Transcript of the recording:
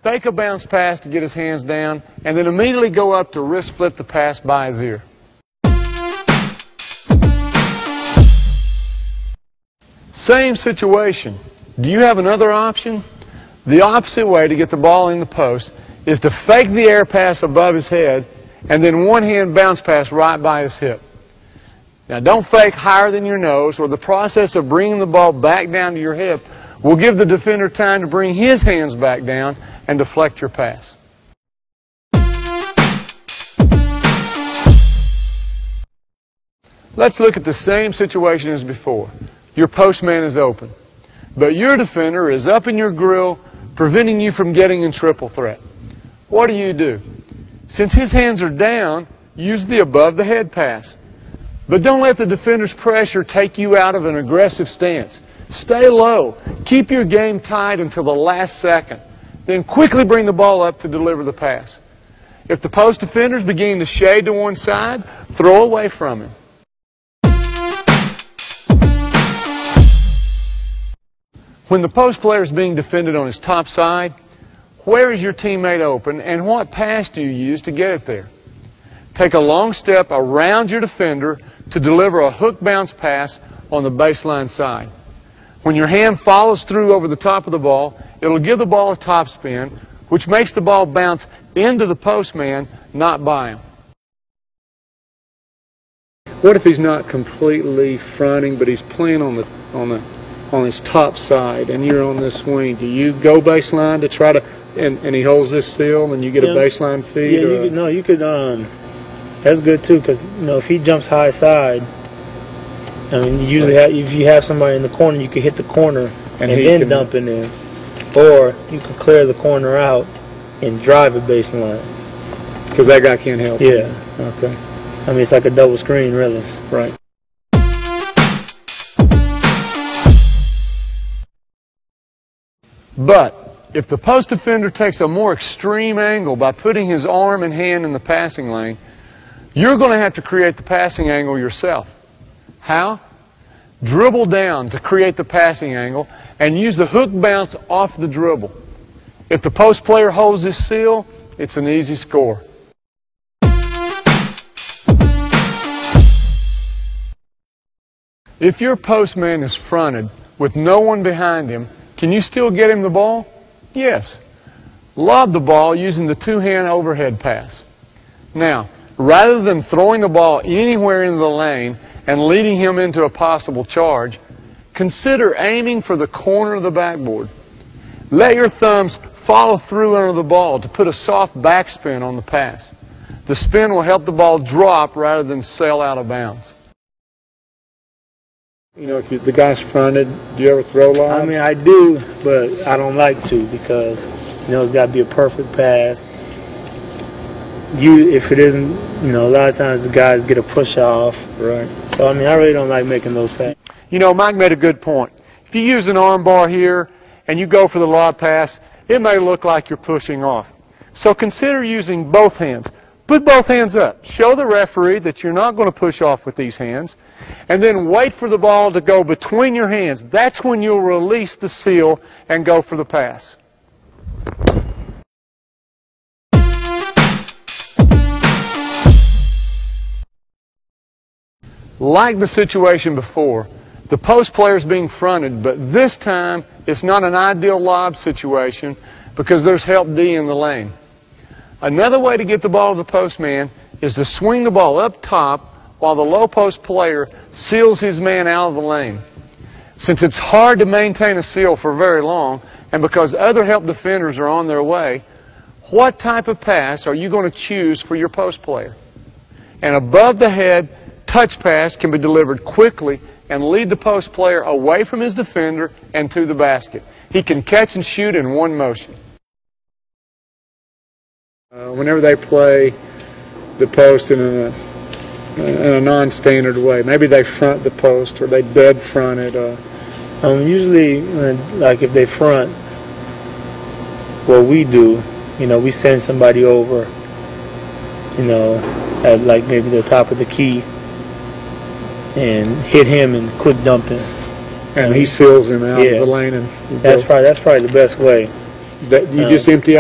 fake a bounce pass to get his hands down, and then immediately go up to wrist flip the pass by his ear. Same situation. Do you have another option? The opposite way to get the ball in the post is to fake the air pass above his head and then one-hand bounce pass right by his hip. Now, don't fake higher than your nose, or the process of bringing the ball back down to your hip will give the defender time to bring his hands back down and deflect your pass. Let's look at the same situation as before. Your postman is open, but your defender is up in your grill, preventing you from getting in triple threat. What do? Since his hands are down, use the above-the-head pass. But don't let the defender's pressure take you out of an aggressive stance. Stay low. Keep your game tight until the last second. Then quickly bring the ball up to deliver the pass. If the post defender's beginning to shade to one side, throw away from him. When the post player is being defended on his top side, where is your teammate open and what pass do you use to get it there? Take a long step around your defender to deliver a hook bounce pass on the baseline side. When your hand follows through over the top of the ball, it'll give the ball a top spin, which makes the ball bounce into the postman, not by him. What if he's not completely fronting, but he's playing on his top side, and you're on this wing? Do you go baseline to try to, and he holds this seal, and you get a baseline feed? Yeah, you could. That's good too, because if he jumps high side, I mean, you usually if you have somebody in the corner, you could hit the corner and then dump it in, or you could clear the corner out and drive it baseline. Because that guy can't help. Yeah. Okay. I mean, it's like a double screen, really. Right. But if the post defender takes a more extreme angle by putting his arm and hand in the passing lane, you're going to have to create the passing angle yourself. How? Dribble down to create the passing angle and use the hook bounce off the dribble. If the post player holds his seal, it's an easy score. If your postman is fronted with no one behind him, can you still get him the ball? Yes. Lob the ball using the two-hand overhead pass. Now, rather than throwing the ball anywhere into the lane and leading him into a possible charge, consider aiming for the corner of the backboard. Let your thumbs follow through under the ball to put a soft backspin on the pass. The spin will help the ball drop rather than sail out of bounds. If the guy's fronted, do you ever throw lobs? I mean, I do, but I don't like to, because it's got to be a perfect pass. If it isn't, a lot of times the guys get a push off. Right. So I mean, I really don't like making those passes. Mike made a good point. If you use an arm bar here and you go for the lob pass, it may look like you're pushing off. So consider using both hands. Put both hands up. Show the referee that you're not going to push off with these hands. And then wait for the ball to go between your hands. That's when you'll release the seal and go for the pass. Like the situation before, the post player is being fronted, but this time it's not an ideal lob situation because there's help D in the lane. Another way to get the ball to the postman is to swing the ball up top while the low post player seals his man out of the lane. Since it's hard to maintain a seal for very long, and because other help defenders are on their way, what type of pass are you going to choose for your post player? An above-the-head touch pass can be delivered quickly and lead the post player away from his defender and to the basket. He can catch and shoot in one motion. Whenever they play the post in a non-standard way, maybe they front the post or they dead front it. Usually, like if they front, what we do, we send somebody over, at like maybe the top of the key, and hit him and quit dumping. And he seals him out of the lane. And that's probably the best way. You just empty out